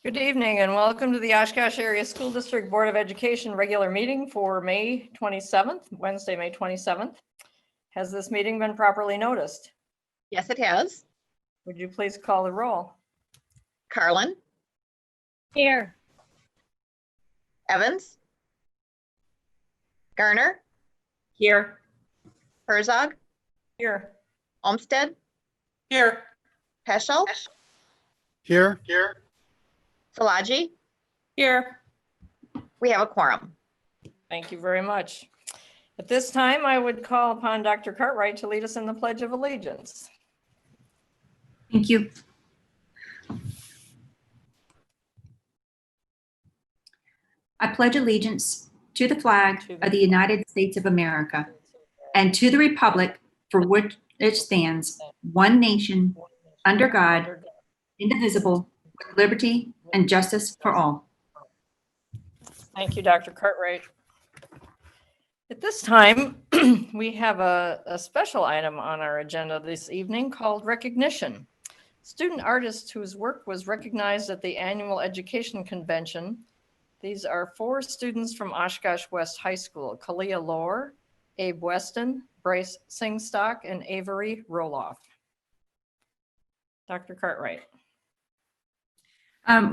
Good evening and welcome to the Oshkosh Area School District Board of Education regular meeting for May 27th, Wednesday, May 27th. Has this meeting been properly noticed? Yes, it has. Would you please call the roll? Carlin, Here. Evans, Garner, Here. Herzog, Here. Olmsted, Here. Peschel, Here. Szilagyi. Here. We have a quorum. Thank you very much. At this time, I would call upon Dr. Cartwright to lead us in the Pledge of Allegiance. Thank you. I pledge allegiance to the flag of the United States of America and to the republic for which it stands, one nation, under God, indivisible, with liberty and justice for all. Thank you, Dr. Cartwright. At this time, we have a special item on our agenda this evening called recognition. Student artists whose work was recognized at the annual education convention. These are 4 students from Oshkosh West High School: Kalia Lohr, Abe Weston, Bryce Singstock, and Avery Roloff. Dr. Cartwright.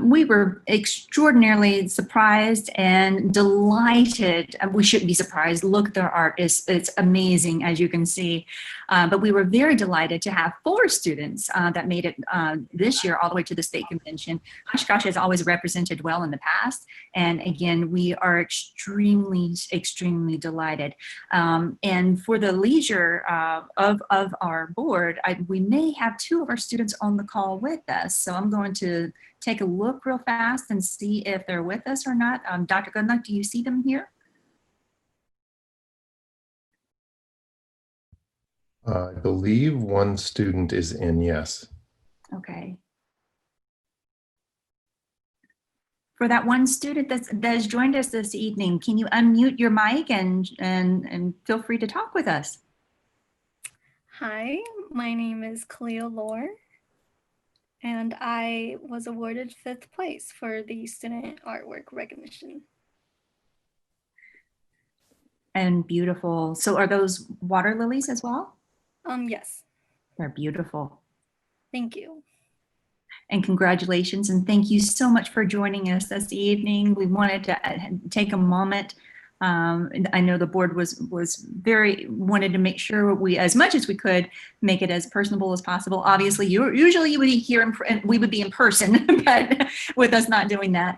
We were extraordinarily surprised and delighted. We shouldn't be surprised. Look at their art. It's amazing, as you can see. But we were very delighted to have 4 students that made it this year all the way to the state convention. Oshkosh has always represented well in the past. And again, we are extremely, extremely delighted. And for the leisure of our board, we may have 2 of our students on the call with us. So I'm going to take a look real fast and see if they're with us or not. Dr. Goodluck, do you see them here? I believe one student is in, yes. Okay. For that one student that has joined us this evening, can you unmute your mic and feel free to talk with us? Hi, my name is Kalia Lohr, and I was awarded 5th place for the student artwork recognition. And beautiful. So are those water lilies as well? Yes. They're beautiful. Thank you. And congratulations, and thank you so much for joining us this evening. We wanted to take a moment. I know the board wanted to make sure we, as much as we could, make it as personable as possible. Obviously, usually you would be here and we would be in person, but with us not doing that,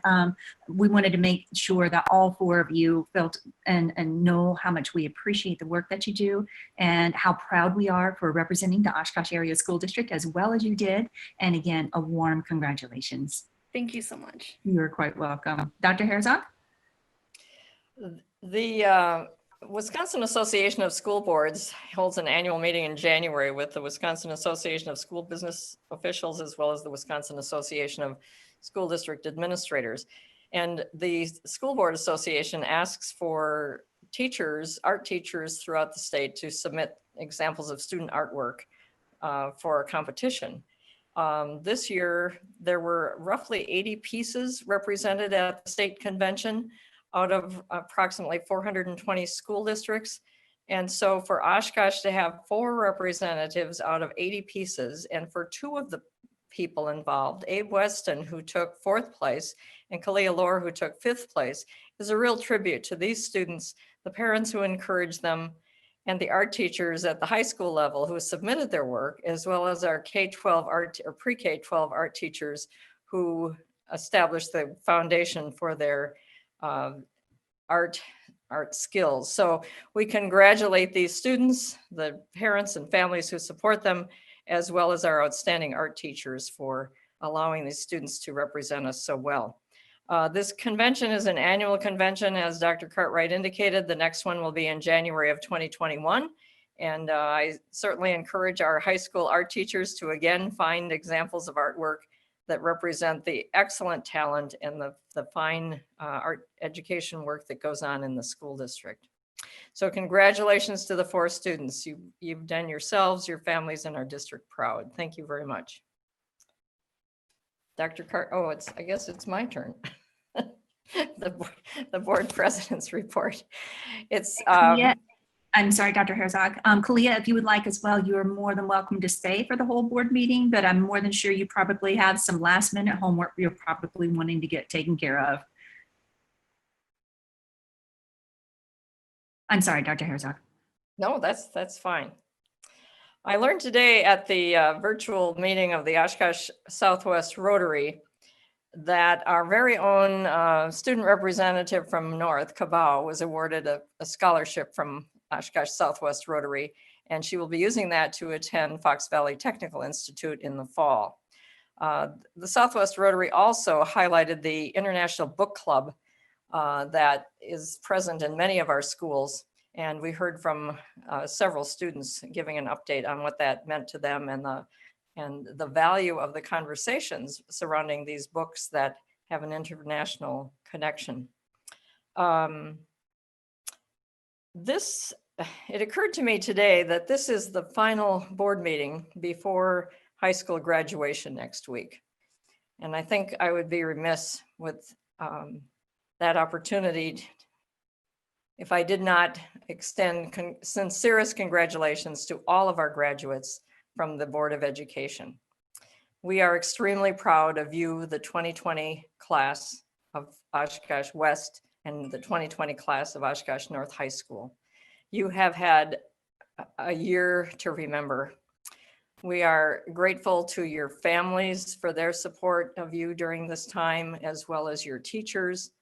we wanted to make sure that all 4 of you felt and know how much we appreciate the work that you do and how proud we are for representing the Oshkosh Area School District as well as you did. And again, a warm congratulations. Thank you so much. You're quite welcome. Dr. Herzog? The Wisconsin Association of School Boards holds an annual meeting in January with the Wisconsin Association of School Business Officials, as well as the Wisconsin Association of School District Administrators. And the School Board Association asks for teachers, art teachers throughout the state to submit examples of student artwork for a competition. This year, there were roughly 80 pieces represented at the state convention out of approximately 420 school districts. And so for Oshkosh to have 4 representatives out of 80 pieces, and for 2 of the people involved, Abe Weston, who took 4th place, and Kalia Lohr, who took 5th place, is a real tribute to these students, the parents who encouraged them, and the art teachers at the high school level who submitted their work, as well as our K-12 art or pre-K-12 art teachers who established the foundation for their art skills. So we congratulate these students, the parents and families who support them, as well as our outstanding art teachers for allowing these students to represent us so well. This convention is an annual convention, as Dr. Cartwright indicated. The next one will be in January of 2021. And I certainly encourage our high school art teachers to again find examples of artwork that represent the excellent talent and the fine art education work that goes on in the school district. So congratulations to the 4 students. You've done yourselves, your families, and our district proud. Thank you very much. Dr. Oh, I guess it's my turn. The board president's report. It's, Yeah, I'm sorry, Dr. Herzog. Kalia, if you would like as well, you are more than welcome to stay for the whole board meeting, but I'm more than sure you probably have some last minute homework you're probably wanting to get taken care of. I'm sorry, Dr. Herzog. no, that's fine. I learned today at the virtual meeting of the Oshkosh Southwest Rotary that our very own student representative from North, Cabau, was awarded a scholarship from Oshkosh Southwest Rotary, and she will be using that to attend Fox Valley Technical Institute in the fall. The Southwest Rotary also highlighted the International Book Club that is present in many of our schools. And we heard from several students giving an update on what that meant to them and the value of the conversations surrounding these books that have an international connection. It occurred to me today that this is the final board meeting before high school graduation next week. And I think I would be remiss with that opportunity if I did not extend sincerest congratulations to all of our graduates from the Board of Education. We are extremely proud of you, the 2020 class of Oshkosh West and the 2020 class of Oshkosh North High School. You have had a year to remember. We are grateful to your families for their support of you during this time, as well as your teachers,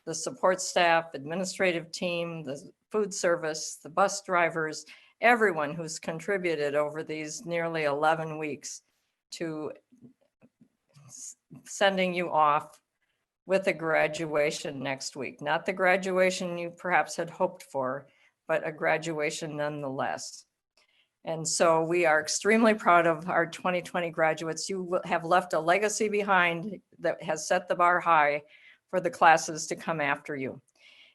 the support staff, administrative team, the food service, the bus drivers, everyone who's contributed over these nearly 11 weeks to sending you off with a graduation next week. Not the graduation you perhaps had hoped for, but a graduation nonetheless. And so we are extremely proud of our 2020 graduates. You have left a legacy behind that has set the bar high for the classes to come after you.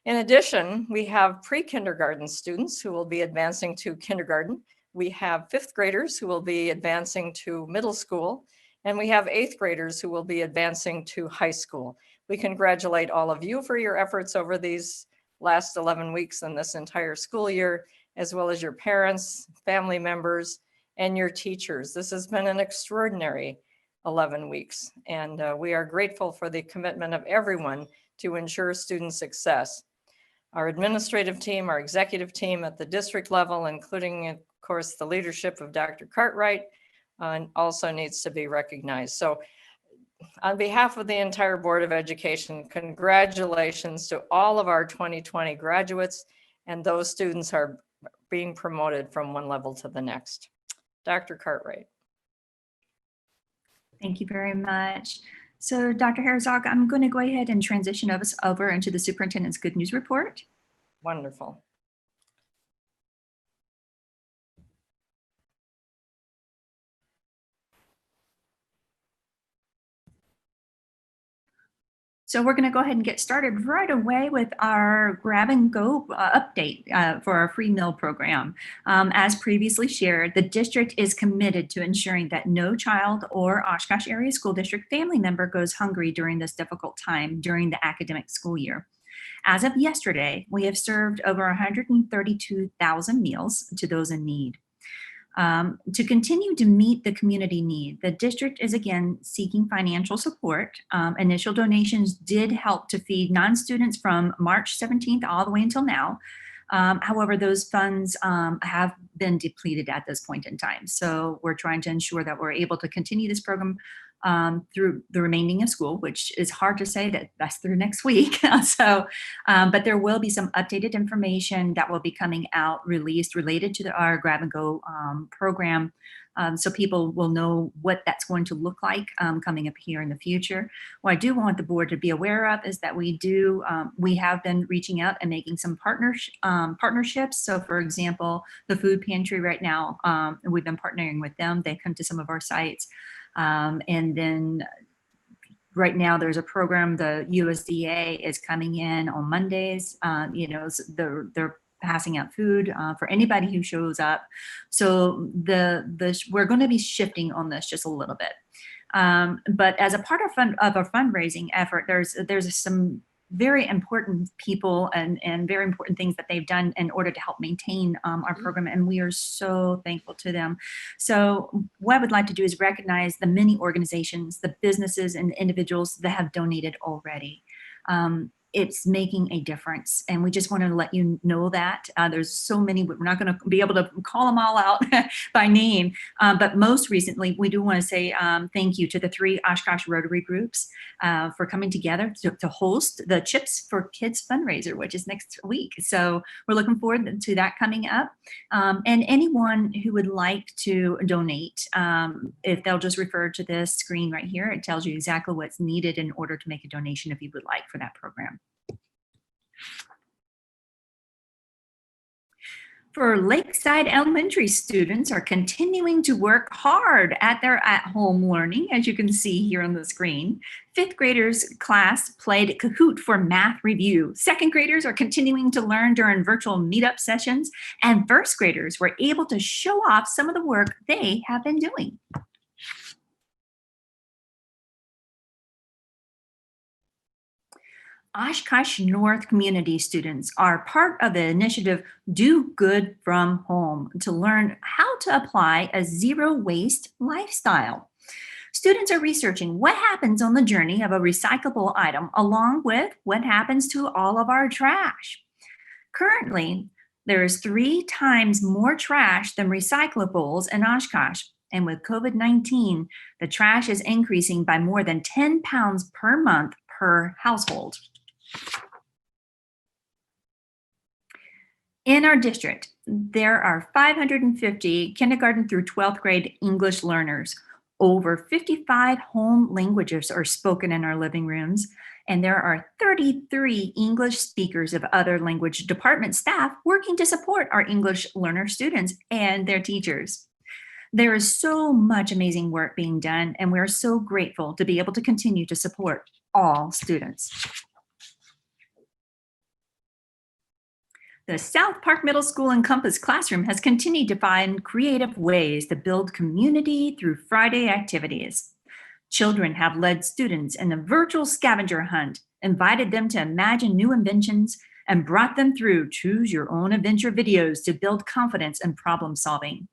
In addition, we have pre-kindergarten students who will be advancing to kindergarten. We have fifth graders who will be advancing to middle school, and we have eighth graders who will be advancing to high school. We congratulate all of you for your efforts over these last 11 weeks and this entire school year, as well as your parents, family members, and your teachers. This has been an extraordinary 11 weeks, and we are grateful for the commitment of everyone to ensure student success. Our administrative team, our executive team at the district level, including, of course, the leadership of Dr. Cartwright, also needs to be recognized. So on behalf of the entire Board of Education, congratulations to all of our 2020 graduates, and those students are being promoted from one level to the next. Dr. Cartwright. Thank you very much. So Dr. Herzog, I'm going to go ahead and transition us over into the superintendent's good news report. Wonderful. So we're going to go ahead and get started right away with our grab and go update for our free meal program. As previously shared, the district is committed to ensuring that no child or Oshkosh area school district family member goes hungry during this difficult time during the academic school year. As of yesterday, we have served over 132,000 meals to those in need. To continue to meet the community need, the district is again seeking financial support. Initial donations did help to feed non-students from March 17th all the way until now. However, those funds have been depleted at this point in time. So we're trying to ensure that we're able to continue this program through the remaining of school, which is hard to say that that's through next week. But there will be some updated information that will be coming out, released related to our grab and go program. So people will know what that's going to look like coming up here in the future. What I do want the board to be aware of is that we have been reaching out and making some partnerships. So for example, the food pantry right now, we've been partnering with them. They come to some of our sites. And then right now there's a program, the USDA is coming in on Mondays. They're passing out food for anybody who shows up. So we're going to be shifting on this just a little bit. But as a part of our fundraising effort, there's some very important people and very important things that they've done in order to help maintain our program, and we are so thankful to them. So what I would like to do is recognize the many organizations, the businesses and individuals that have donated already. It's making a difference, and we just want to let you know that. There's so many, we're not going to be able to call them all out by name, but most recently, we do want to say thank you to the 3 Oshkosh Rotary groups for coming together to host the Chips for Kids fundraiser, which is next week. So we're looking forward to that coming up. And anyone who would like to donate, if they'll just refer to this screen right here, it tells you exactly what's needed in order to make a donation if you would like for that program. For Lakeside Elementary students are continuing to work hard at their at-home learning, as you can see here on the screen. 5th graders class played Kahoot for math review. 2nd graders are continuing to learn during virtual meetup sessions, and 1st graders were able to show off some of the work they have been doing. Oshkosh North community students are part of the initiative Do Good from Home to learn how to apply a zero waste lifestyle. Students are researching what happens on the journey of a recyclable item along with what happens to all of our trash. Currently, there is 3 times more trash than recyclables in Oshkosh. And with COVID-19, the trash is increasing by more than 10 pounds per month per household. In our district, there are 550 kindergarten through 12th grade English learners. Over 55 home languages are spoken in our living rooms, and there are 33 English speakers of other language department staff working to support our English learner students and their teachers. There is so much amazing work being done, and we're so grateful to be able to continue to support all students. The South Park Middle School Encompass classroom has continued to find creative ways to build community through Friday activities. Children have led students in a virtual scavenger hunt, invited them to imagine new inventions, and brought them through choose your own adventure videos to build confidence and problem solving.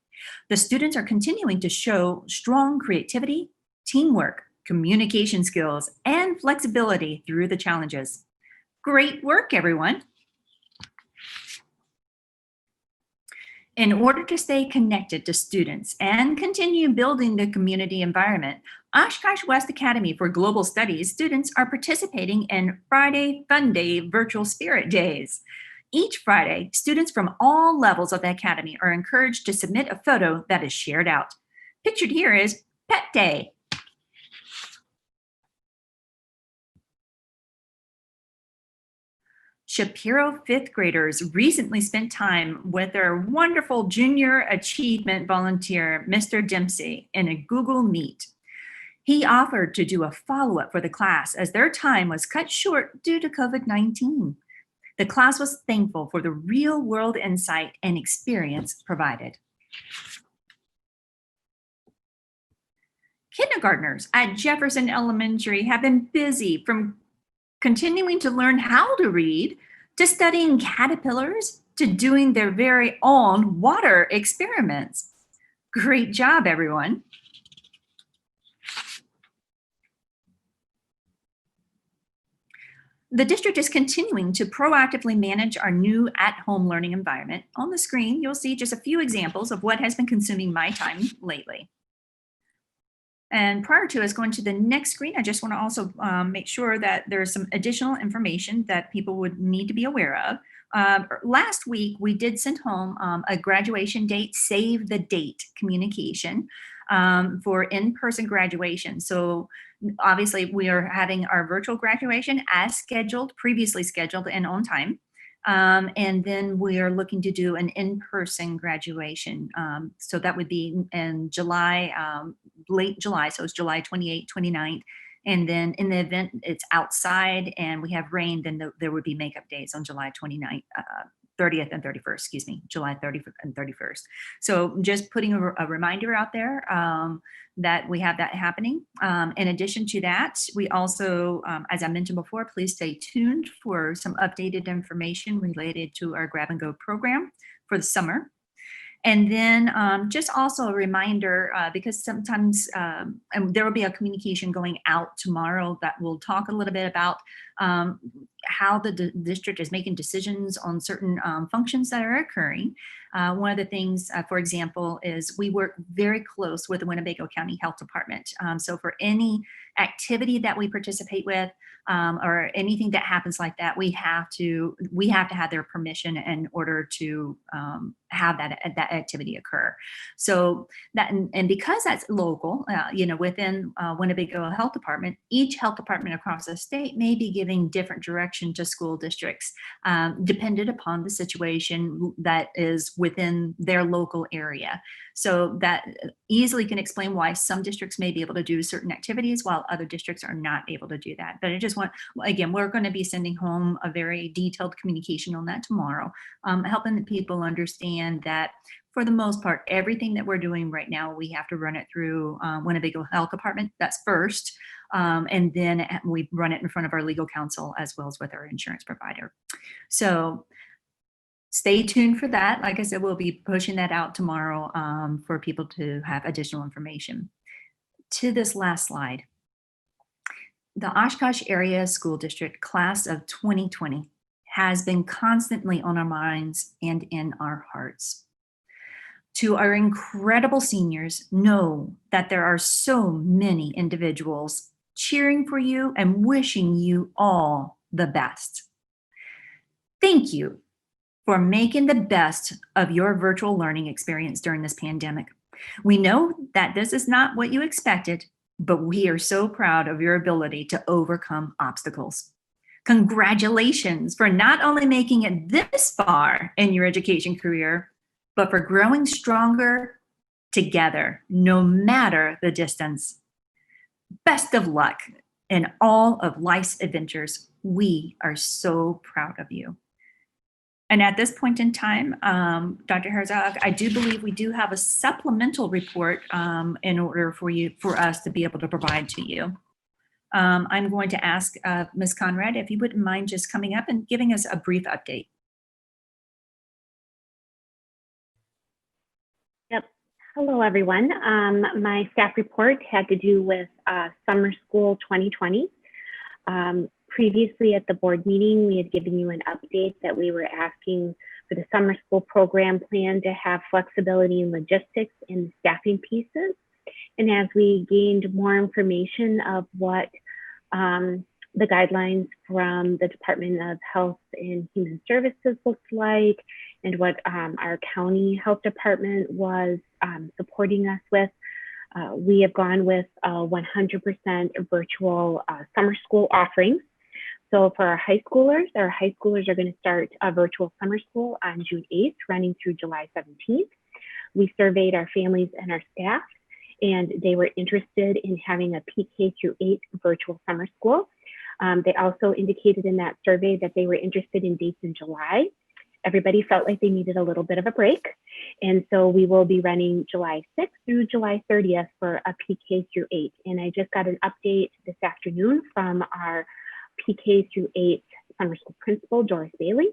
The students are continuing to show strong creativity, teamwork, communication skills, and flexibility through the challenges. Great work, everyone. In order to stay connected to students and continue building the community environment, Oshkosh West Academy for Global Studies students are participating in Friday Fun Day Virtual Spirit Days. Each Friday, students from all levels of the academy are encouraged to submit a photo that is shared out. Pictured here is Pet Day. Shapiro 5th graders recently spent time with their wonderful junior achievement volunteer, Mr. Dempsey, in a Google Meet. He offered to do a follow-up for the class as their time was cut short due to COVID-19. The class was thankful for the real-world insight and experience provided. Kindergartners at Jefferson Elementary have been busy from continuing to learn how to read, to studying caterpillars, to doing their very own water experiments. Great job, everyone. The district is continuing to proactively manage our new at-home learning environment. On the screen, you'll see just a few examples of what has been consuming my time lately. And prior to us going to the next screen, I just want to also make sure that there's some additional information that people would need to be aware of. Last week, we did send home a graduation date, save the date communication for in-person graduation. So obviously, we are having our virtual graduation as scheduled, previously scheduled and on time. And then we are looking to do an in-person graduation. So that would be in July, late July. So it's July 28th, 29th. And then in the event it's outside and we have rain, then there would be makeup days on July 29th, 30th and 31st, excuse me, July 30th and 31st. So just putting a reminder out there that we have that happening. In addition to that, we also, as I mentioned before, please stay tuned for some updated information related to our grab and go program for the summer. And then just also a reminder, because sometimes and there will be a communication going out tomorrow that will talk a little bit about how the district is making decisions on certain functions that are occurring. One of the things, for example, is we work very close with the Winnebago County Health Department. So for any activity that we participate with, or anything that happens like that, we have to have their permission in order to have that activity occur. So that, and because that's local, within Winnebago Health Department, each health department across the state may be giving different direction to school districts, dependent upon the situation that is within their local area. So that easily can explain why some districts may be able to do certain activities while other districts are not able to do that. But I just want, again, we're going to be sending home a very detailed communication on that tomorrow, helping the people understand that for the most part, everything that we're doing right now, we have to run it through Winnebago Health Department. That's first. And then we run it in front of our legal counsel as well as with our insurance provider. So stay tuned for that. Like I said, we'll be pushing that out tomorrow for people to have additional information. To this last slide, the Oshkosh Area School District Class of 2020 has been constantly on our minds and in our hearts. To our incredible seniors, know that there are so many individuals cheering for you and wishing you all the best. Thank you for making the best of your virtual learning experience during this pandemic. We know that this is not what you expected, but we are so proud of your ability to overcome obstacles. Congratulations for not only making it this far in your education career, but for growing stronger together, no matter the distance. Best of luck in all of life's adventures. We are so proud of you. And at this point in time, Dr. Herzog, I do believe we do have a supplemental report in order for us to be able to provide to you. I'm going to ask Ms. Conrad if you wouldn't mind just coming up and giving us a brief update. Yep. Hello, everyone. My staff report had to do with summer school 2020. Previously at the board meeting, we had given you an update that we were asking for the summer school program plan to have flexibility in logistics and the staffing pieces. And as we gained more information of what the guidelines from the Department of Health and Human Services looked like, and what our county health department was supporting us with, we have gone with 100% virtual summer school offerings. So for our high schoolers are going to start a virtual summer school on June 8th, running through July 17th. We surveyed our families and our staff, and they were interested in having a PK through 8 virtual summer school. They also indicated in that survey that they were interested in dates in July. Everybody felt like they needed a little bit of a break. And so we will be running July 6th through July 30th for a PK through 8. And I just got an update this afternoon from our PK through 8 summer school principal, Doris Bailey.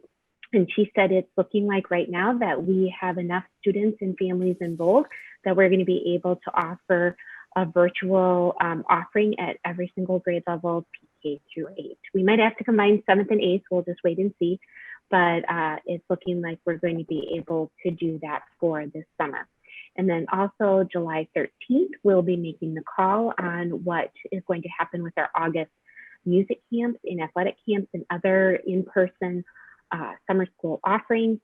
And she said it's looking like right now that we have enough students and families enrolled that we're going to be able to offer a virtual offering at every single grade level, PK through 8. We might have to combine 7th and 8th, we'll just wait and see. But it's looking like we're going to be able to do that for this summer. And then also July 13th, we'll be making the call on what is going to happen with our August music camps and athletic camps and other in-person summer school offerings.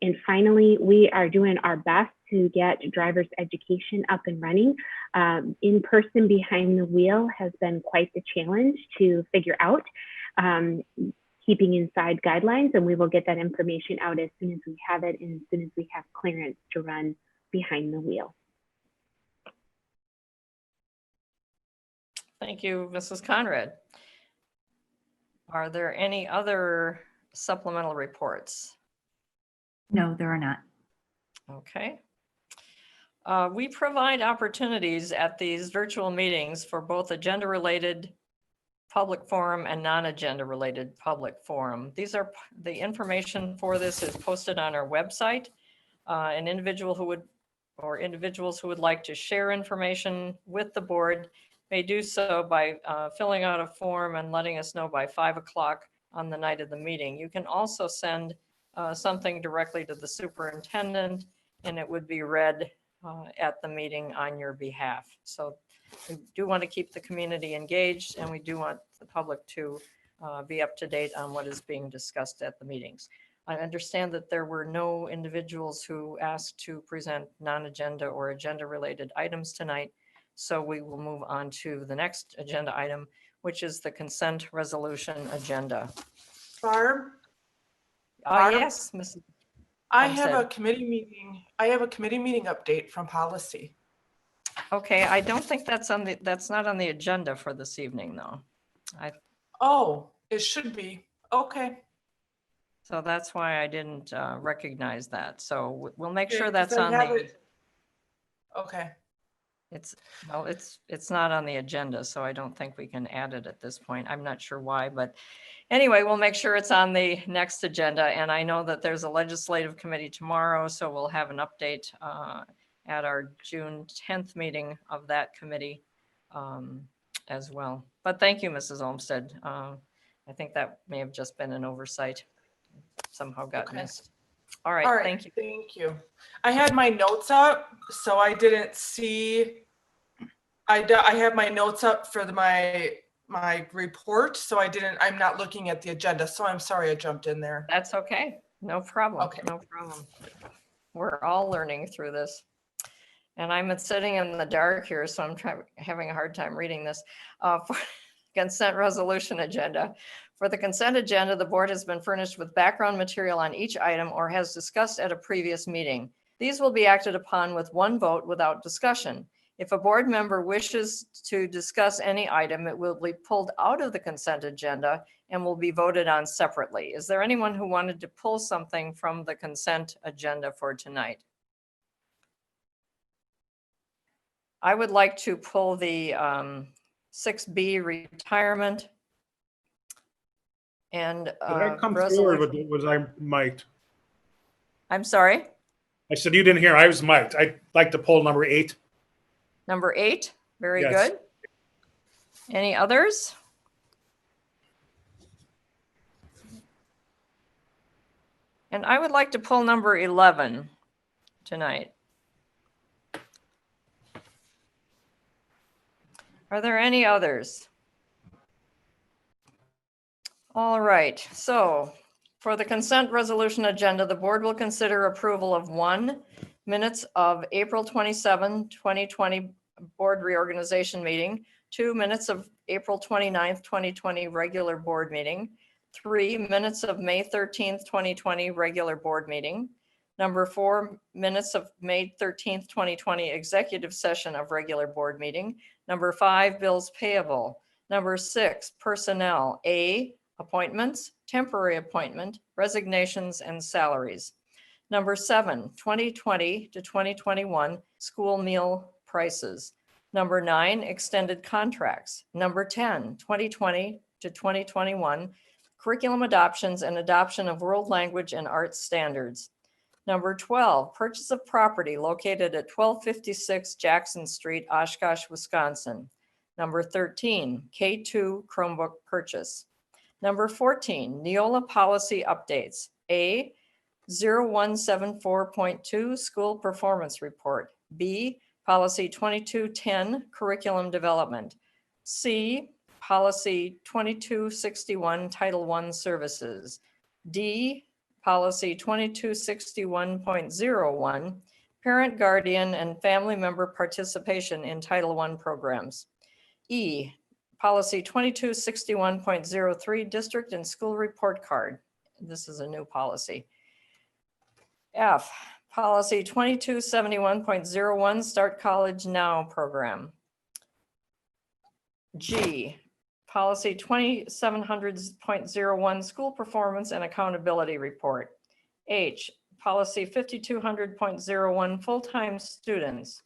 And finally, we are doing our best to get driver's education up and running. In-person behind the wheel has been quite the challenge to figure out, keeping inside guidelines, and we will get that information out as soon as we have it and as soon as we have clearance to run behind the wheel. Thank you, Mrs. Conrad. Are there any other supplemental reports? No, there are not. Okay. We provide opportunities at these virtual meetings for both agenda-related public forum and non-agenda related public forum. The information for this is posted on our website. An individual who would, or individuals who would like to share information with the board may do so by filling out a form and letting us know by 5 o'clock on the night of the meeting. You can also send something directly to the superintendent, and it would be read at the meeting on your behalf. So we do want to keep the community engaged, and we do want the public to be up to date on what is being discussed at the meetings. I understand that there were no individuals who asked to present non-agenda or agenda-related items tonight. So we will move on to the next agenda item, which is the consent resolution agenda. Barb, Barb? Yes, Mrs. I have a Homestead. committee meeting. I have a committee meeting update from policy. Okay, I don't think that's not on the agenda for this evening, though. Oh, it should be. Okay. So that's why I didn't recognize that. So we'll make Okay, sure 'cause that's I on have the, it- Okay. it's not on the agenda, so I don't think we can add it at this point. I'm not sure why, but anyway, we'll make sure it's on the next agenda. And I know that there's a legislative committee tomorrow, so we'll have an update at our June 10th meeting of that committee as well. But thank you, Mrs. Olmsted. I think that may have just been an oversight. Somehow got Okay. missed. All right, All right. thank you. Thank you. I had my notes up, so I didn't see. I have my notes up for my report, so I'm not looking at the agenda. So I'm sorry I jumped in there. That's okay. No problem. Okay. No problem. We're all learning through this. And I'm sitting in the dark here, so I'm having a hard time reading this. For consent resolution agenda. For the consent agenda, the board has been furnished with background material on each item or has discussed at a previous meeting. These will be acted upon with one vote without discussion. If a board member wishes to discuss any item, it will be pulled out of the consent agenda and will be voted on separately. Is there anyone who wanted to pull something from the consent agenda for tonight? I would like to pull the 6B retirement and I come forward with it, was I mic'd? I'm sorry, I said, you didn't hear, I was mic'd. I'd like to poll number 8. number 8. Very Yes. good. Any others? And I would like to pull number 11 tonight. Are there any others? All right, so for the consent resolution agenda, the board will consider approval of 1, minutes of April 27, 2020 board reorganization meeting, 2, minutes of April 29th, 2020 regular board meeting, 3, minutes of May 13th, 2020 regular board meeting, number 4, minutes of May 13th, 2020 executive session of regular board meeting, number 5, bills payable, number 6, personnel, A, appointments, temporary appointment, resignations, and salaries. Number 7, 2020 to 2021 school meal prices. Number 9, extended contracts. Number 10, 2020 to 2021 curriculum adoptions and adoption of world language and arts standards. Number 12, purchase of property located at 1256 Jackson Street, Oshkosh, Wisconsin. Number 13, K2 Chromebook purchase. Number 14, Neola policy updates. A, 0174.2 school performance report. B, policy 2210 curriculum development. C, policy 2261 Title I services. D, policy 2261.01 parent, guardian, and family member participation in Title I programs. E, policy 2261.03 district and school report card. This is a new policy. F, policy 2271.01 start college now program. G, policy 2700.01 school performance and accountability report. H, policy 5200.01, full-time students.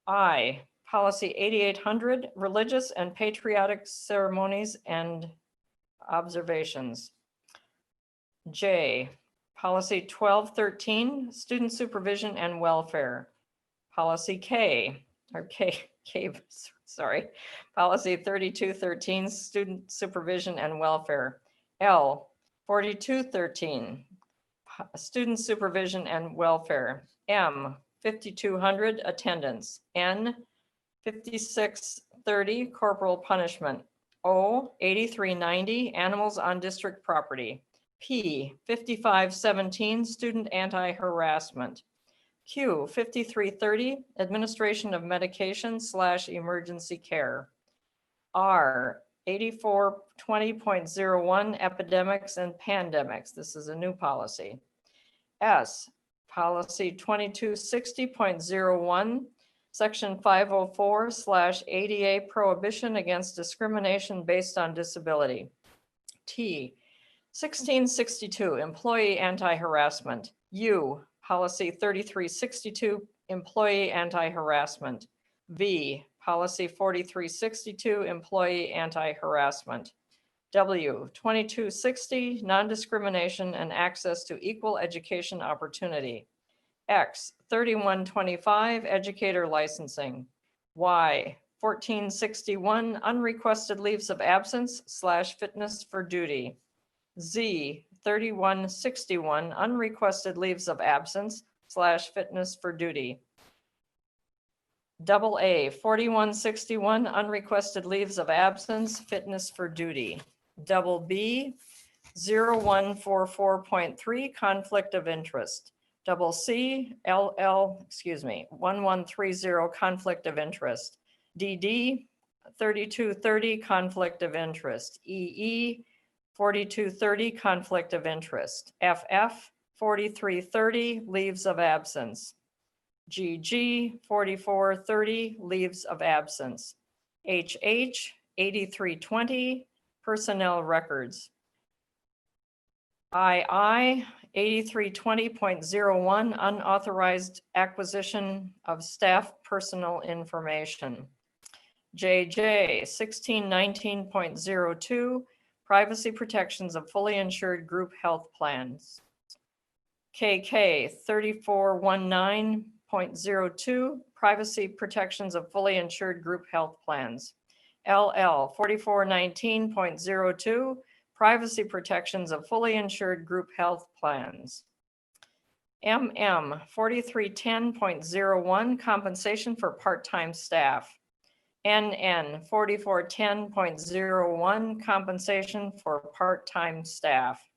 I, policy 8800, religious and patriotic ceremonies and observations. J, policy 1213, student supervision and welfare. Policy K, sorry, policy 3213, student supervision and welfare. L, 4213, student supervision and welfare. M, 5200, attendance. N, 5630, corporal punishment. O, 8390, animals on district property. P, 5517, student anti-harassment. Q, 5330, administration of medication / emergency care. R, 8420.01, epidemics and pandemics. This is a new policy. S, policy 2260.01, section 504/ADA, prohibition against discrimination based on disability. T, 1662, employee anti-harassment. U, policy 3362, employee anti-harassment. V, policy 4362, employee anti-harassment. W, 2260, non-discrimination and access to equal education opportunity. X, 3125, educator licensing. Y, 1461, unrequested leaves of absence / fitness for duty. Z, 3161, unrequested leaves of absence / fitness for duty. Double A, 4161, unrequested leaves of absence, fitness for duty. Double B, 0144.3, conflict of interest. Double C, 1130, conflict of interest. DD, 3230, conflict of interest. EE, 4230, conflict of interest. FF, 4330, leaves of absence. GG, 4430, leaves of absence. HH, 8320, personnel records. II, 8320.01, unauthorized acquisition of staff personal information. JJ, 1619.02, privacy protections of fully insured group health plans. KK, 3419.02, privacy protections of fully insured group health plans. LL, 4419.02, privacy protections of fully insured group health plans. MM, 4310.01, compensation for part-time staff. NN, 4410.01, compensation for part-time staff.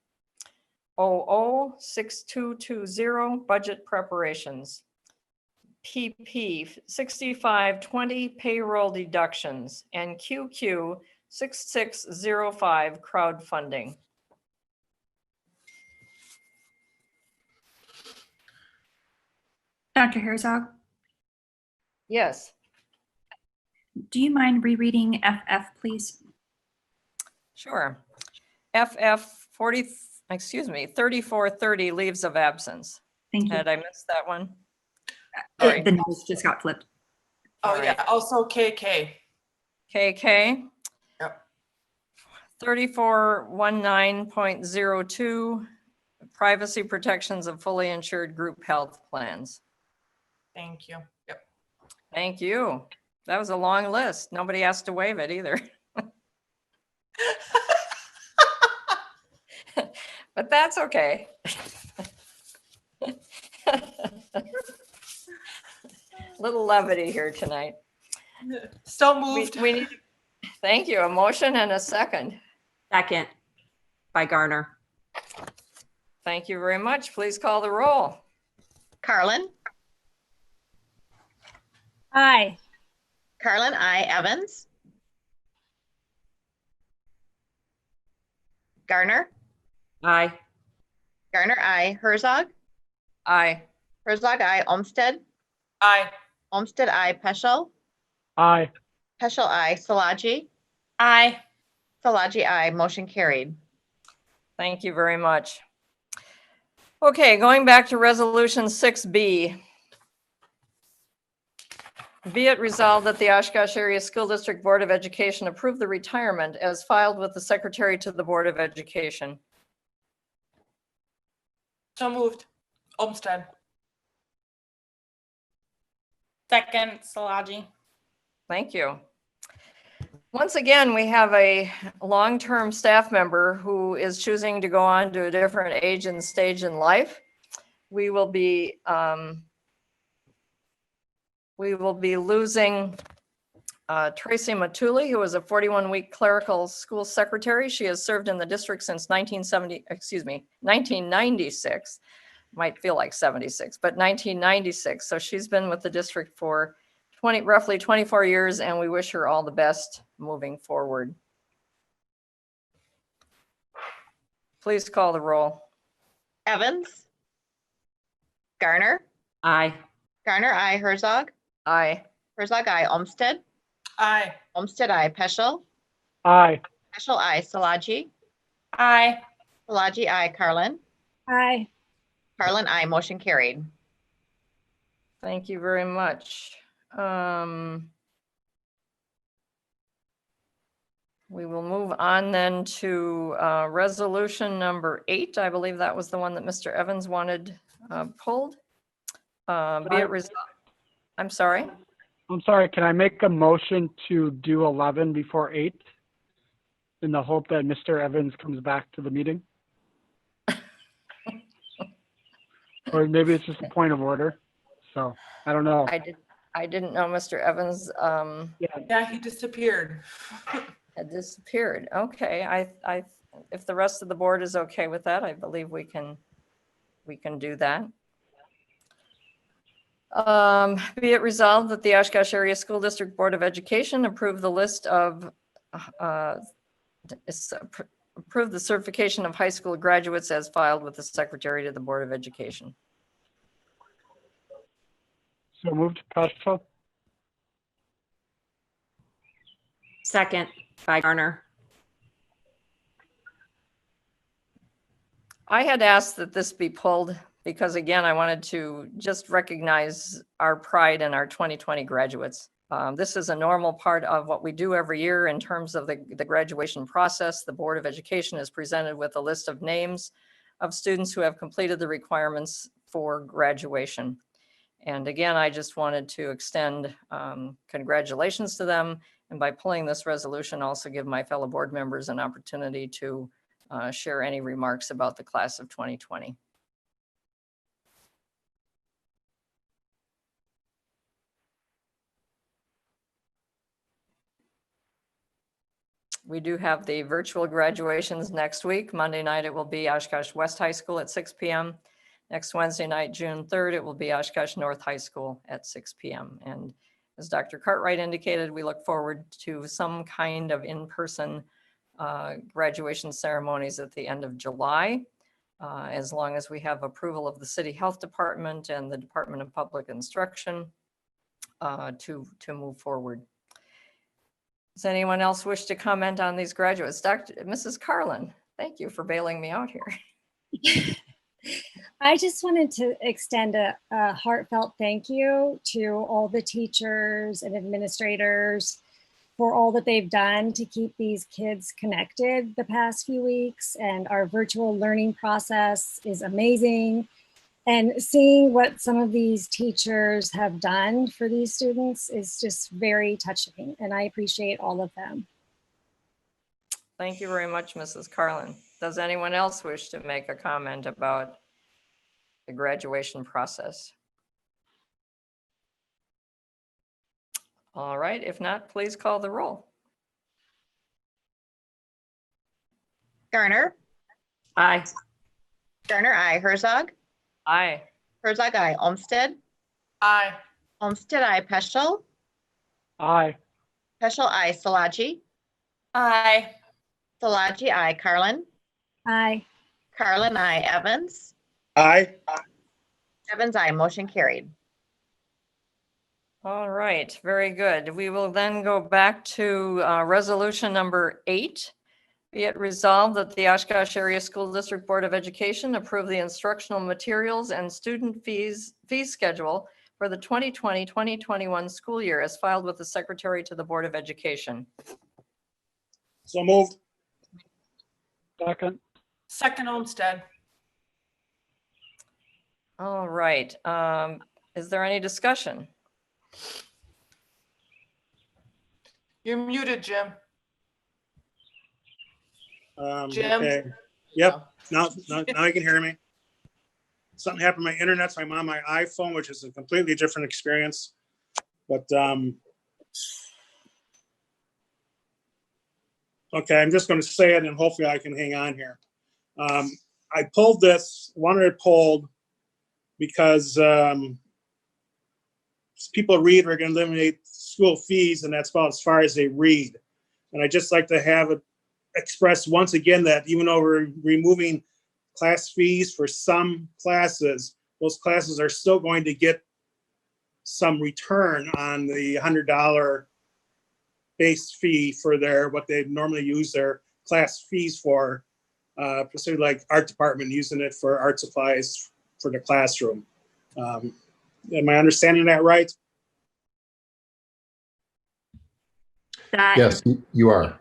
OO, 6220, budget preparations. PP, 6520, payroll deductions. And QQ, 6605, crowdfunding. Dr. Herzog, Yes, do you mind rereading FF, please? sure. FF 3430, leaves of absence. Thank you. Had I missed that one? Sorry. The numbers just got flipped. Oh, All right. yeah, also KK. KK. Yep. 3419.02, privacy protections of fully insured group health plans. Thank you. Yep. Thank you. That was a long list. Nobody asked to waive it either. But that's okay. Little levity here tonight. So We moved. need, thank you, a motion and a second. Second by Garner. Thank you very much. Please call the roll. Carlin, Aye. Carlin, I. Evans. Garner, Aye. Garner, I. Herzog, Aye. Herzog, I. Olmsted, Aye. Olmsted, I. Peschel, Aye. Peschel, I. Szilagyi, Aye. Szilagyi, I. Motion carried. Thank you very much. Okay, going back to resolution 6B. Be it resolved that the Oshkosh Area School District Board of Education approve the retirement as filed with the Secretary to the Board of Education. So moved. Olmsted. Second, Szilagyi. Thank you. Once again, we have a long-term staff member who is choosing to go on to a different age and stage in life. We will be losing Tracy Matuli, who is a 41-week clerical school secretary. She has served in the district since 1996. Might feel like 76, but 1996. So she's been with the district for roughly 24 years, and we wish her all the best moving forward. Please call the roll. Evans. Garner. Aye. Garner, I. Herzog. Aye. Herzog, I. Olmsted. Aye. Olmsted, I. Peschel. Aye. Peschel, I. Szilagyi. Aye. Szilagyi, I. Carlin. Aye. Carlin, I. Motion carried. Thank you very much. We will move on then to resolution number 8. I believe that was the one that Mr. Evans wanted pulled. Be it resolved. I'm sorry. I'm sorry, can I make a motion to do 11 before 8 in the hope that Mr. Evans comes back to the meeting? Or maybe it's just a point of order. So I don't know. I didn't know Mr. Evans Yeah, he disappeared. had disappeared. Okay, if the rest of the board is okay with that, I believe we can do that. Be it resolved that the Oshkosh Area School District Board of Education approve the list of approve the certification of high school graduates as filed with the Secretary to the Board of Education. So moved, Peschel. Second, by Garner. I had asked that this be pulled because, again, I wanted to just recognize our pride in our 2020 graduates. This is a normal part of what we do every year in terms of the graduation process. The Board of Education is presented with a list of names of students who have completed the requirements for graduation. And again, I just wanted to extend congratulations to them. And by pulling this resolution, also give my fellow board members an opportunity to share any remarks about the class of 2020. We do have the virtual graduations next week. Monday night, it will be Oshkosh West High School at 6 p.m. Next Wednesday night, June 3rd, it will be Oshkosh North High School at 6 p.m. And as Dr. Cartwright indicated, we look forward to some kind of in-person graduation ceremonies at the end of July, as long as we have approval of the City Health Department and the Department of Public Instruction to move forward. Does anyone else wish to comment on these graduates? Mrs. Carlin, thank you for bailing me out here. I just wanted to extend a heartfelt thank you to all the teachers and administrators for all that they've done to keep these kids connected the past few weeks. And our virtual learning process is amazing. And seeing what some of these teachers have done for these students is just very touching. And I appreciate all of them. Thank you very much, Mrs. Carlin. Does anyone else wish to make a comment about the graduation process? All right, if not, please call the roll. Garner. Aye. Garner, I. Herzog. Aye. Herzog, I. Olmsted. Aye. Olmsted, I. Peschel. Aye. Peschel, I. Szilagyi. Aye. Szilagyi, I. Carlin. Aye. Carlin, I. Evans. Aye. Evans, I. Motion carried. All right, very good. We will then go back to resolution number 8. Be it resolved that the Oshkosh Area School District Board of Education approve the instructional materials and student fee schedule for the 2020-2021 school year as filed with the Secretary to the Board of Education. So moved. Second. Second Olmsted. All right. Is there any discussion? You're muted, Jim. Jim? Okay. Yep. Now you can hear me. Something happened to my internet, so I'm on my iPhone, which is a completely different experience. But okay, I'm just going to say it, and hopefully I can hang on here. I pulled this, wanted it pulled because people read we're going to eliminate school fees, and that's about as far as they read. And I just like to have it expressed once again that even though we're removing class fees for some classes, those classes are still going to get some return on the $100 base fee for what they normally use their class fees for, particularly like art department using it for art supplies for the classroom. Am I understanding that right? Yes, you are.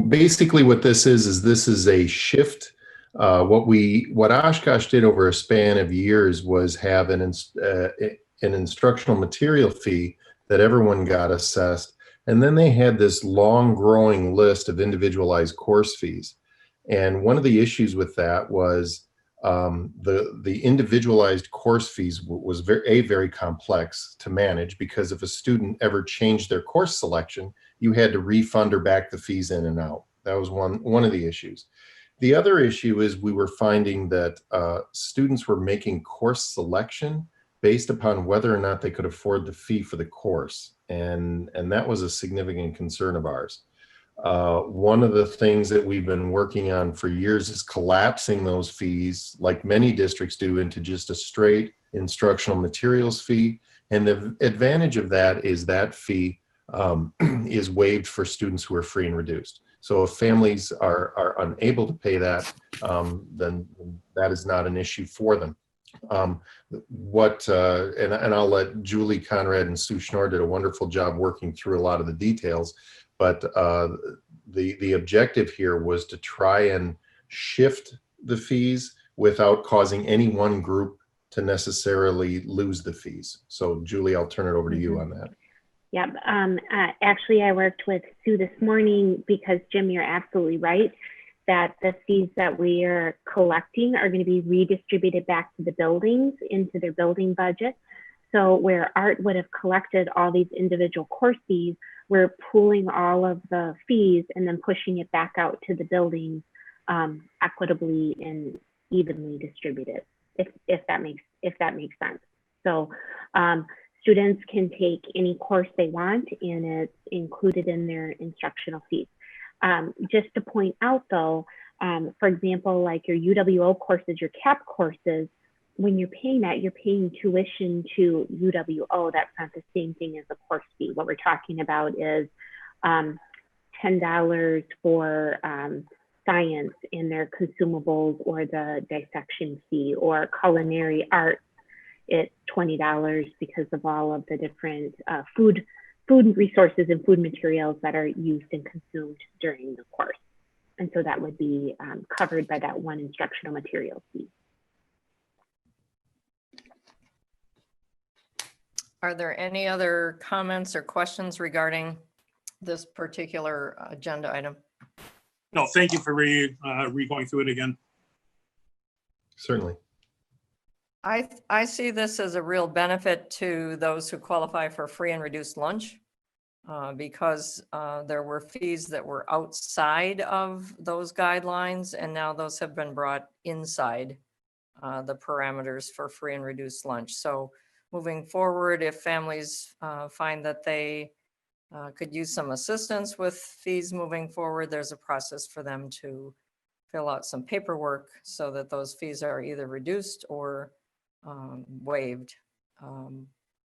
Basically what this is a shift. What Oshkosh did over a span of years was have an instructional material fee that everyone got assessed. And then they had this long growing list of individualized course fees. And one of the issues with that was the individualized course fees was very complex to manage, because if a student ever changed their course selection, you had to refund or back the fees in and out. That was one of the issues. The other issue is we were finding that students were making course selection based upon whether or not they could afford the fee for the course. And that was a significant concern of ours. One of the things that we've been working on for years is collapsing those fees, like many districts do, into just a straight instructional materials fee. And the advantage of that is that fee is waived for students who are free and reduced. So if families are unable to pay that, then that is not an issue for them. And I'll let Julie Conrad and Sue Schnorr did a wonderful job working through a lot of the details. But the objective here was to try and shift the fees without causing any one group to necessarily lose the fees. So Julie, I'll turn it over to you on that. Yep. Actually, I worked with Sue this morning because, Jim, you're absolutely right that the fees that we are collecting are going to be redistributed back to the buildings into their building budget. So where Art would have collected all these individual course fees, we're pooling all of the fees and then pushing it back out to the buildings equitably and evenly distributed, if that makes sense. So students can take any course they want, and it's included in their instructional fees. Just to point out though, for example, like your UWO courses, your CAP courses, when you're paying that, you're paying tuition to UWO. That's not the same thing as a course fee. What we're talking about is $10 for science in their consumables, or the dissection fee, or culinary arts. It's $20 because of all of the different food resources and food materials that are used and consumed during the course. And so that would be covered by that one instructional materials fee. Are there any other comments or questions regarding this particular agenda item? No, thank you for going through it again. Certainly. I see this as a real benefit to those who qualify for free and reduced lunch, because there were fees that were outside of those guidelines, and now those have been brought inside the parameters for free and reduced lunch. So moving forward, if families find that they could use some assistance with fees moving forward, there's a process for them to fill out some paperwork so that those fees are either reduced or waived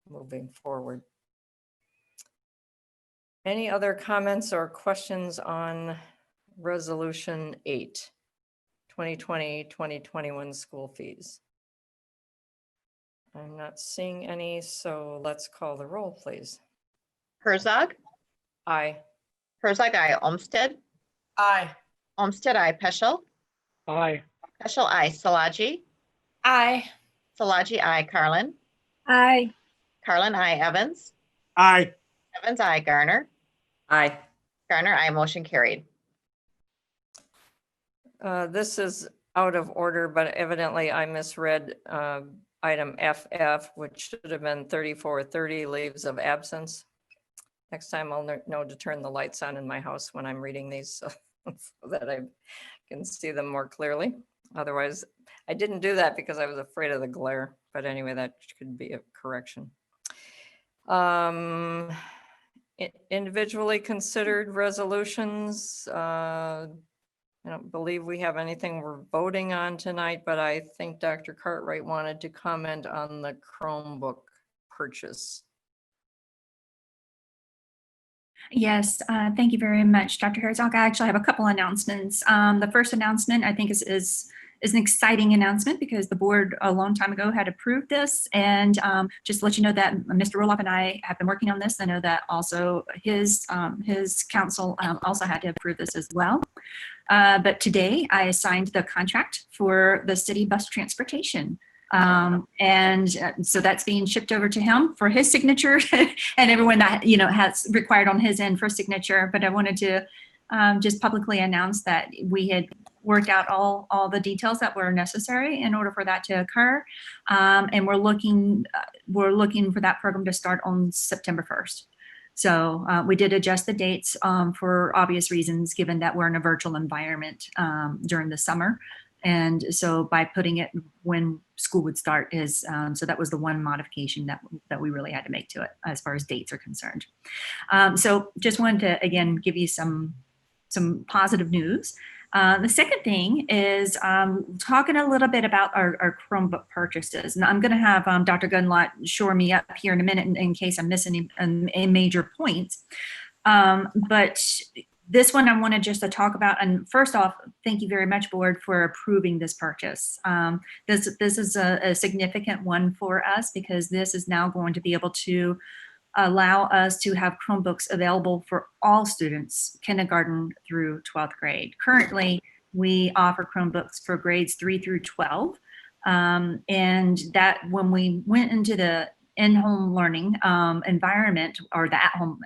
moving forward. Any other comments or questions on Resolution 8, 2020-2021 school fees? I'm not seeing any, so let's call the roll, please. Herzog, Aye. Herzog, I. Olmsted, Aye. Olmsted, I. Peschel, Aye. Peschel, I. Salaji, Aye. Salaji, I. Carlin, Aye. Carlin, I. Evans, Aye. Evans, I. Garner, Aye. Garner, I. Motion carried. This is out of order, but evidently I misread item FF, which should have been 3430, leaves of absence. Next time I'll know to turn the lights on in my house when I'm reading these so that I can see them more clearly. Otherwise, I didn't do that because I was afraid of the glare. But anyway, that could be a correction. Individually considered resolutions. I don't believe we have anything we're voting on tonight, but I think Dr. Cartwright wanted to comment on the Chromebook purchase. Yes, thank you very much, Dr. Herzog. I actually have a couple announcements. The first announcement I think is an exciting announcement because the board a long time ago had approved this, and just to let you know that Mr. Roloff and I have been working on this. I know that also his council also had to approve this as well. But today I signed the contract for the city bus transportation. So that's being shipped over to him for his signature and everyone that, has required on his end for signature. But I wanted to just publicly announce that we had worked out all the details that were necessary in order for that to occur. And we're looking for that program to start on September 1st. So we did adjust the dates for obvious reasons, given that we're in a virtual environment during the summer. And so by putting it when school would start is, so that was the one modification that we really had to make to it as far as dates are concerned. So just wanted to, again, give you some positive news. The second thing is talking a little bit about our Chromebook purchases. And I'm going to have Dr. Gunlot shore me up here in a minute in case I'm missing any major points. But this one I wanted just to talk about. And first off, thank you very much, board, for approving this purchase. This is a significant one for us because this is now going to be able to allow us to have Chromebooks available for all students, kindergarten through 12th grade. Currently, we offer Chromebooks for grades 3 through 12. And that when we went into the in-home learning environment or the at-home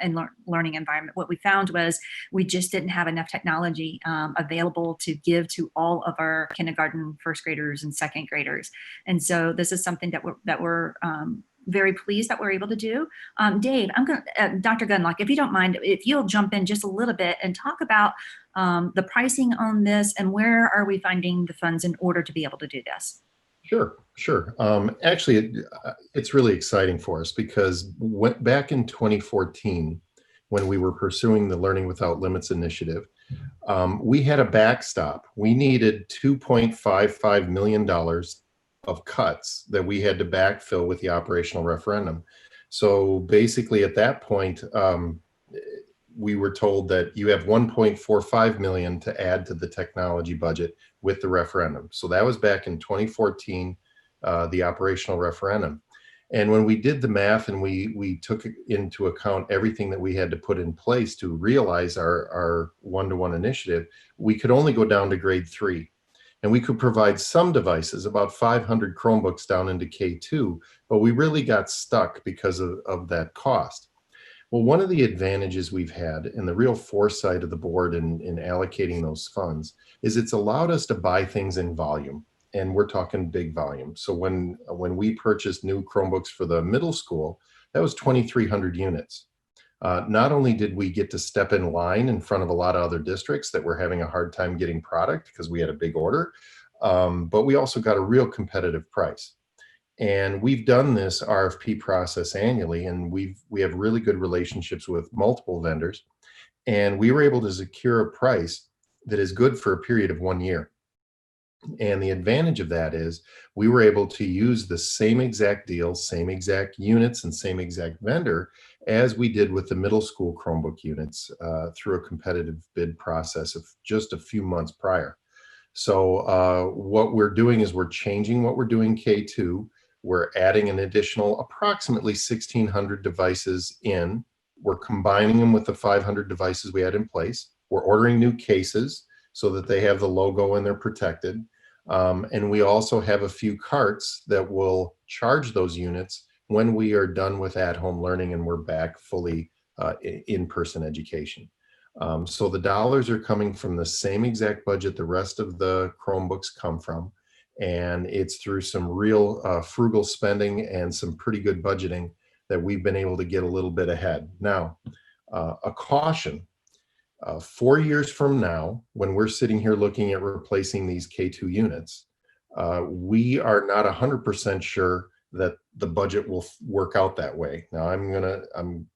learning environment, what we found was we just didn't have enough technology available to give to all of our kindergarten first graders and second graders. And so this is something that we're very pleased that we're able to do. Dave, I'm going to, Dr. Gunlock, if you don't mind, if you'll jump in just a little bit and talk about the pricing on this and where are we finding the funds in order to be able to do this? Sure. Actually, it's really exciting for us because back in 2014, when we were pursuing the Learning Without Limits initiative, we had a backstop. We needed $2.55 million of cuts that we had to backfill with the operational referendum. So basically at that point, we were told that you have 1.45 million to add to the technology budget with the referendum. So that was back in 2014, the operational referendum. And when we did the math and we took into account everything that we had to put in place to realize our one-to-one initiative, we could only go down to grade 3. And we could provide some devices, about 500 Chromebooks down into K2, but we really got stuck because of that cost. Well, one of the advantages we've had and the real foresight of the board in allocating those funds is it's allowed us to buy things in volume, and we're talking big volume. So when we purchased new Chromebooks for the middle school, that was 2,300 units. Not only did we get to step in line in front of a lot of other districts that were having a hard time getting product because we had a big order, but we also got a real competitive price. And we've done this RFP process annually, and we have really good relationships with multiple vendors. And we were able to secure a price that is good for a period of 1 year. And the advantage of that is we were able to use the same exact deal, same exact units, and same exact vendor as we did with the middle school Chromebook units through a competitive bid process of just a few months prior. So what we're doing is we're changing what we're doing K2. We're adding an additional approximately 1,600 devices in. We're combining them with the 500 devices we had in place. We're ordering new cases so that they have the logo and they're protected. And we also have a few carts that will charge those units when we are done with at-home learning and we're back fully in-person education. So the dollars are coming from the same exact budget the rest of the Chromebooks come from. And it's through some real frugal spending and some pretty good budgeting that we've been able to get a little bit ahead. Now, a caution, 4 years from now, when we're sitting here looking at replacing these K2 units, we are not 100% sure that the budget will work out that way. Now, I'm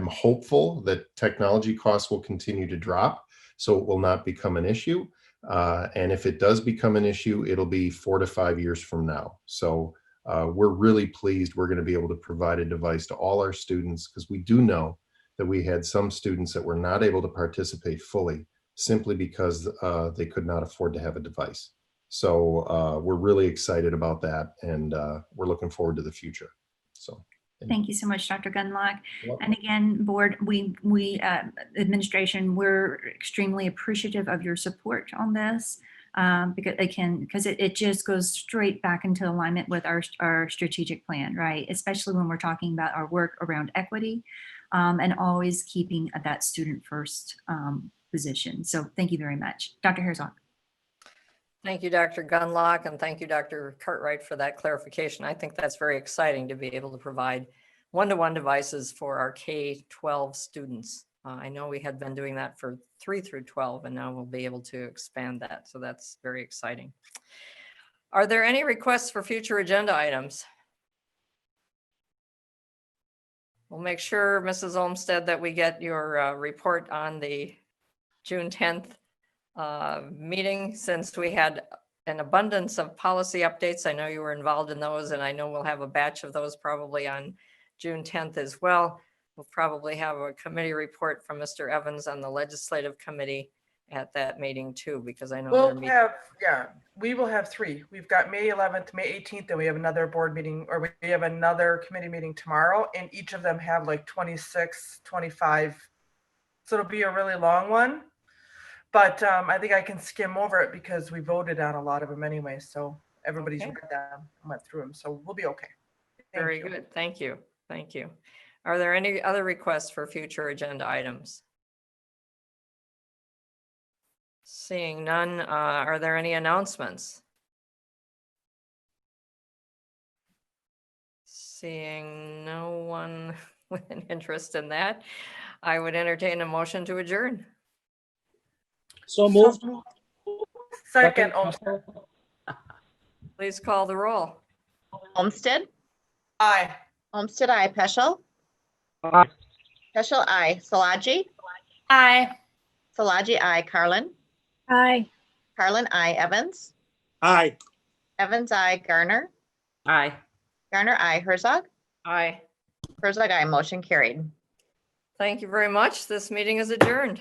hopeful that technology costs will continue to drop, so it will not become an issue. And if it does become an issue, it'll be 4 to 5 years from now. So we're really pleased we're going to be able to provide a device to all our students, because we do know that we had some students that were not able to participate fully simply because they could not afford to have a device. So we're really excited about that, and we're looking forward to the future. So. Thank you so much, Dr. Gunlock. Welcome. And again, board, we administration, we're extremely appreciative of your support on this, because it just goes straight back into alignment with our strategic plan, right? Especially when we're talking about our work around equity and always keeping that student first position. So thank you very much. Dr. Herzog. Thank you, Dr. Gunlock, and thank you, Dr. Cartwright, for that clarification. I think that's very exciting to be able to provide one-to-one devices for our K-12 students. I know we had been doing that for 3 through 12, and now we'll be able to expand that. So that's very exciting. Are there any requests for future agenda items? We'll make sure, Mrs. Olmsted, that we get your report on the June 10th meeting, since we had an abundance of policy updates. I know you were involved in those, and I know we'll have a batch of those probably on June 10th as well. We'll probably have a committee report from Mr. Evans on the legislative committee at that meeting too, because I know they're meeting. We will have 3. We've got May 11th, May 18th, and we have another board meeting, or we have another committee meeting tomorrow, and each of them have like 26, 25. So it'll be a really long one. But I think I can skim over it because we voted on a lot of them anyway. So everybody's read them and went through them. So we'll be okay. Very good. Thank you. Thank you. Are there any other requests for future agenda items? Seeing none, are there any announcements? Seeing no one with an interest in that, I would entertain a motion to adjourn. So moved. Second. Please call the roll. Olmsted, Aye. Olmsted, aye. Peschel, Aye. Peschel, aye. Szilagyi, Aye. Szilagyi, aye. Carlin, Aye. Carlin, aye. Evans, Aye. Evans, aye. Garner, Aye. Garner, aye. Herzog, Aye. Herzog, aye. Motion carried. Thank you very much. This meeting is adjourned.